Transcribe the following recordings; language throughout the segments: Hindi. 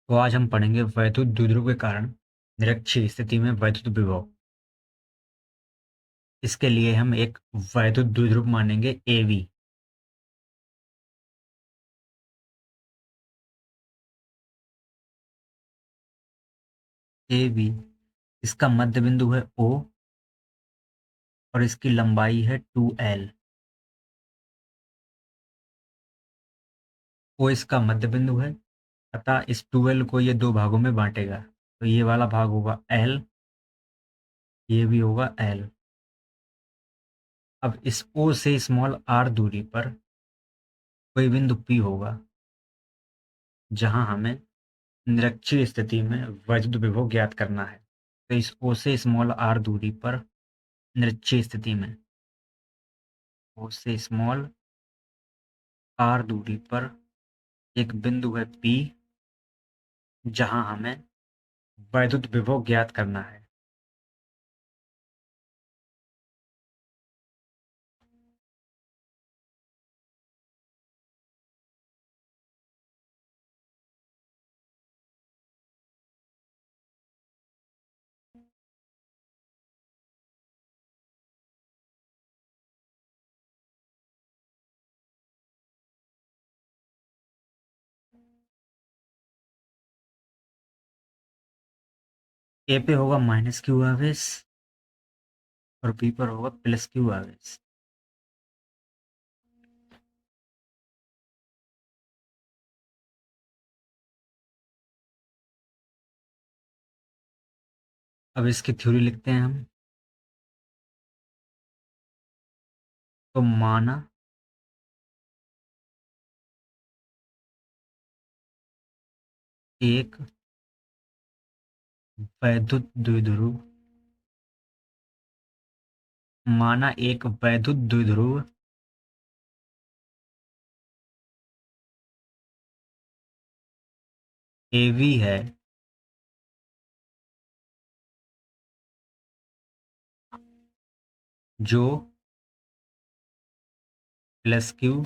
तो आज हम पढ़ेंगे वैद्युत द्विध्रुव के कारण निरक्षीय स्थिति में वैद्युत विभव। इसके लिए हम एक वैद्युत द्विध्रुव मानेंगे एवी। एवी इसका मध्य बिंदु है ओ और इसकी लंबाई है 2L। ओ इसका मध्य बिंदु है, अतः इस 2L को ये दो भागों में बांटेगा। तो ये वाला भाग होगा L, ये भी होगा L। अब इस O से स्मॉल r दूरी पर कोई बिंदु P होगा जहां हमें निरक्षीय स्थिति में वैद्युत विभव ज्ञात करना है। तो इस O से स्मॉल r दूरी पर निरक्षीय स्थिति में O से स्मॉल r दूरी पर एक बिंदु है P जहां हमें वैद्युत विभव ज्ञात करना है। ए पे होगा माइनस क्यू आवेश और बी पर होगा प्लस क्यू आवेश। अब इसकी थ्योरी लिखते हैं हम। तो माना एक वैद्युत द्विध्रुव माना एक वैद्युत द्विध्रुव एवी है जो प्लस क्यू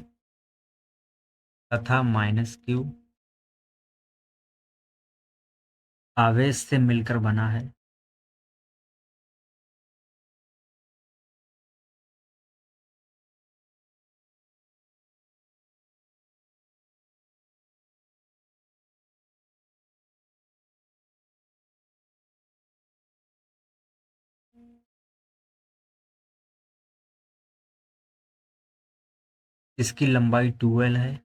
तथा माइनस क्यू आवेश से मिलकर बना है। इसकी लंबाई 2L है।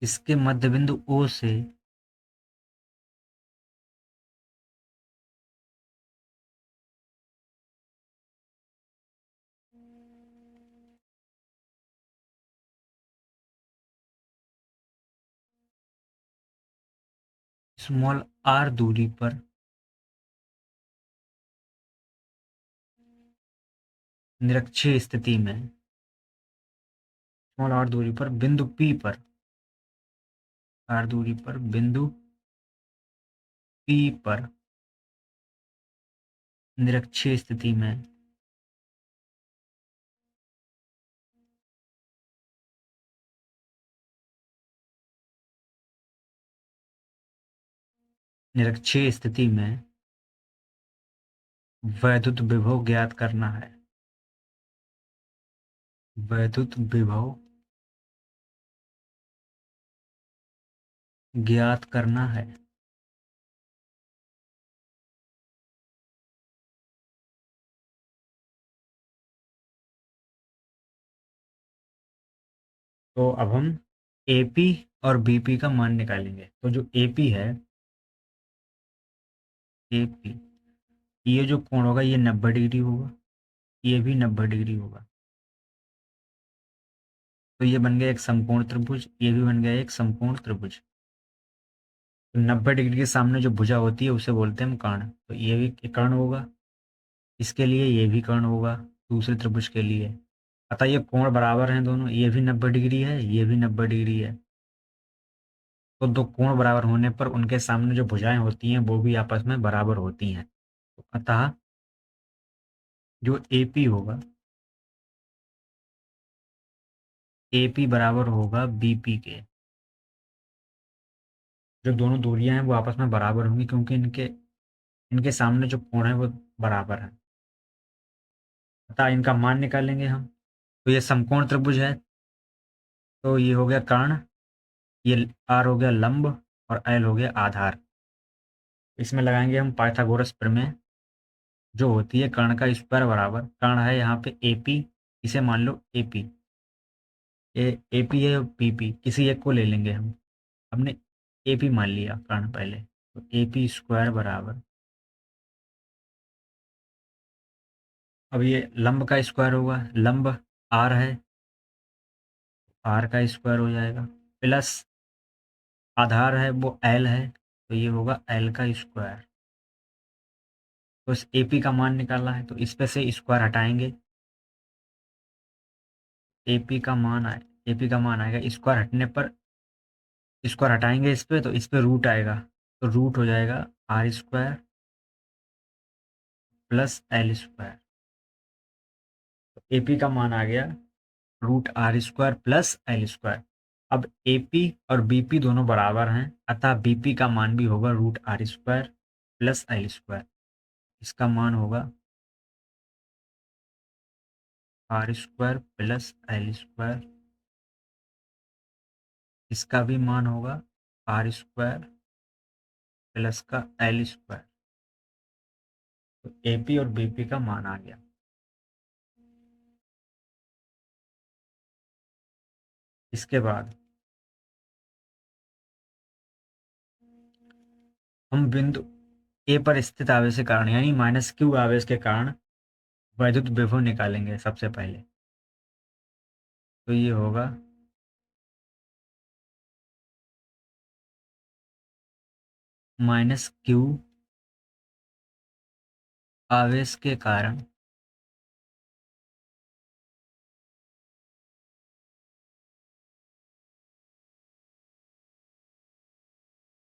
इसके मध्य बिंदु O से स्मॉल r दूरी पर निरक्षीय स्थिति में स्मॉल r दूरी पर बिंदु P पर r दूरी पर बिंदु P पर निरक्षीय स्थिति में निरक्षीय स्थिति में वैद्युत विभव ज्ञात करना है। वैद्युत विभव ज्ञात करना है। तो अब हम एपी और बीपी का मान निकालेंगे। तो जो एपी है, एपी, ये जो कोण होगा ये 90 डिग्री होगा, ये भी 90 डिग्री होगा। तो ये बन गया एक समकोण त्रिभुज, ये भी बन गया एक समकोण त्रिभुज। तो 90 डिग्री के सामने जो भुजा होती है उसे बोलते हैं हम कर्ण। तो ये भी एक कर्ण होगा, इसके लिए ये भी कर्ण होगा दूसरे त्रिभुज के लिए। अतः ये कोण बराबर हैं दोनों, ये भी 90 डिग्री है, ये भी 90 डिग्री है। तो दो कोण बराबर होने पर उनके सामने जो भुजाएं होती हैं वो भी आपस में बराबर होती हैं। तो अतः जो AP होगा, AP बराबर होगा BP के। जो दोनों दूरियां हैं वो आपस में बराबर होंगी क्योंकि इनके इनके सामने जो कोण है वो बराबर है। अतः इनका मान निकालेंगे हम। तो ये समकोण त्रिभुज है, तो ये हो गया कर्ण, ये R हो गया लंब और L हो गया आधार। इसमें लगाएंगे हम पाइथागोरस प्रमेय, जो होती है कर्ण का स्क्वायर बराबर, कर्ण है यहाँ पे AP, इसे मान लो AP, ये AP है BP, किसी एक को ले लेंगे हम। हमने AP मान लिया कर्ण पहले, तो AP स्क्वायर बराबर, अब ये लंब का स्क्वायर होगा, लंब R है, R का स्क्वायर हो जाएगा, प्लस आधार है वो L है, तो ये होगा L का स्क्वायर। तो इस AP का मान निकालना है, तो इस पे से स्क्वायर हटाएंगे, AP का मान आए, AP का मान आएगा, स्क्वायर हटने पर, स्क्वायर हटाएंगे इस पे तो इस पे रूट आएगा, तो रूट हो जाएगा R square plus L square. तो AP का मान आ गया root R square plus L square. अब AP और BP दोनों बराबर हैं, अतः BP का मान भी होगा root R square plus L square. इसका मान होगा R square plus L square, इसका भी मान होगा R स्क्वायर प्लस का L स्क्वायर। तो AP और BP का मान आ गया। इसके बाद हम बिंदु ए पर स्थित आवेश के कारण यानी -q आवेश के कारण वैद्युत विभव निकालेंगे सबसे पहले। तो ये होगा -q आवेश के कारण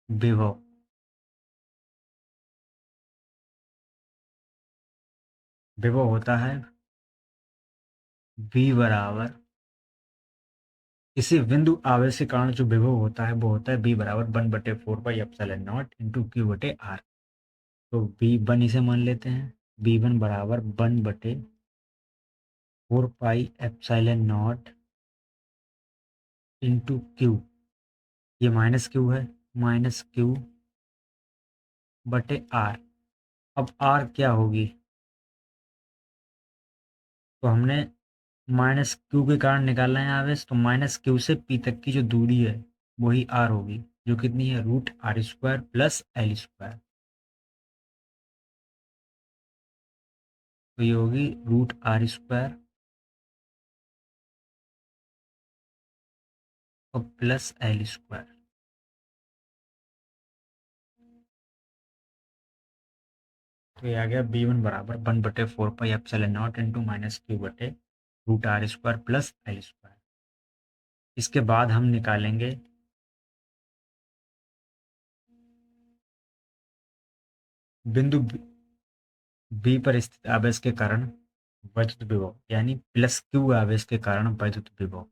विभव। विभव होता है V बराबर, किसी बिंदु आवेश के कारण जो विभव होता है वो होता है V बराबर 1/4 pi epsilon nought into Q/R। तो V1 इसे मान लेते हैं, V1 बराबर 1/4 pi epsilon nought into Q, ये -q है, -q/R। अब R क्या होगी, तो हमने -q के कारण निकालना है आवेश, तो -q से P तक की जो दूरी है वही R होगी, जो कितनी है root R square plus L square. तो ये होगी रूट R स्क्वायर और प्लस L स्क्वायर। तो ये आ गया B1 बराबर 1/4 पाई एप्सिलॉन नॉट इंटू -q/रूट R square plus L square. इसके बाद हम निकालेंगे बिंदु B पर स्थित आवेश के कारण वैद्युत विभव यानी +q आवेश के कारण वैद्युत विभव।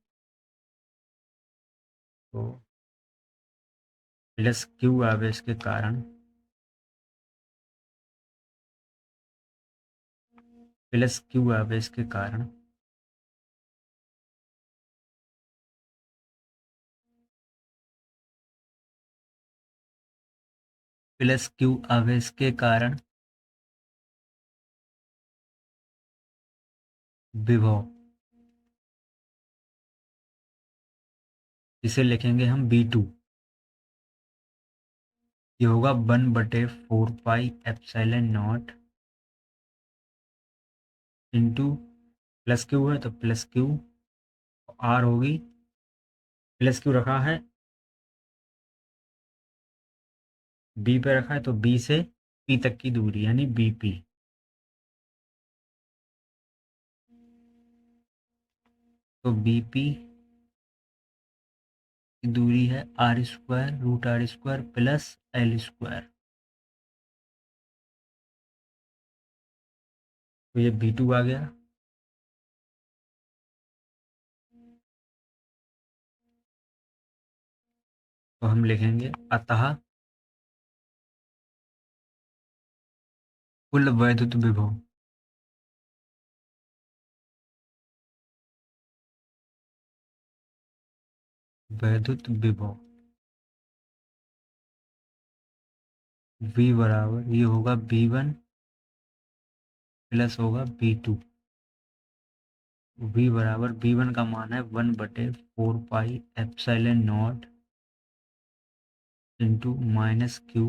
तो +q आवेश के कारण, +q आवेश के कारण +q आवेश के कारण विभव, इसे लिखेंगे हम B2। ये होगा 1/4 pi epsilon nought into, +q है तो +q, R होगी, +q रखा है B पे रखा है तो B से P तक की दूरी यानी BP। तो BP की दूरी है R square root R square plus L square. तो ये B2 आ गया। तो हम लिखेंगे अतः कुल वैद्युत विभव V बराबर ये होगा B1 प्लस होगा B2। V बराबर B1 का मान है 1/4 pi epsilon nought into minus Q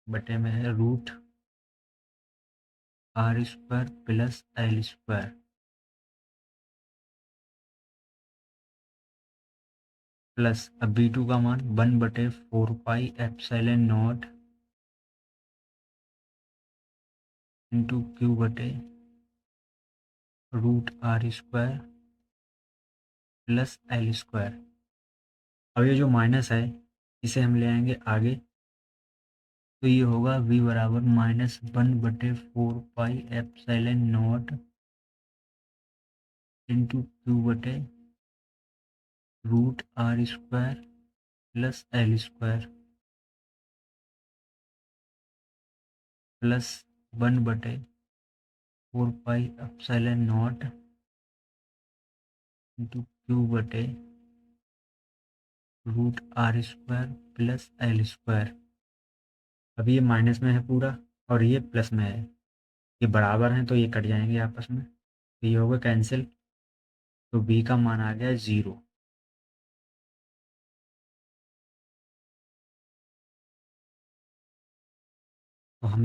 बटे में है root R square plus L square plus अब B2 का मान 1/4 pi epsilon nought into Q बटे root R square plus L square. अब ये जो माइनस है इसे हम ले आएंगे आगे। तो ये होगा V बराबर -1/4 pi epsilon nought into Q बटे root R square plus L square plus 1/4 pi epsilon nought into Q बटे root R square plus L square. अब ये माइनस में है पूरा और ये प्लस में है, ये बराबर हैं तो ये कट जाएंगे आपस में, तो ये होगा कैंसिल। तो B का मान आ गया 0। तो हम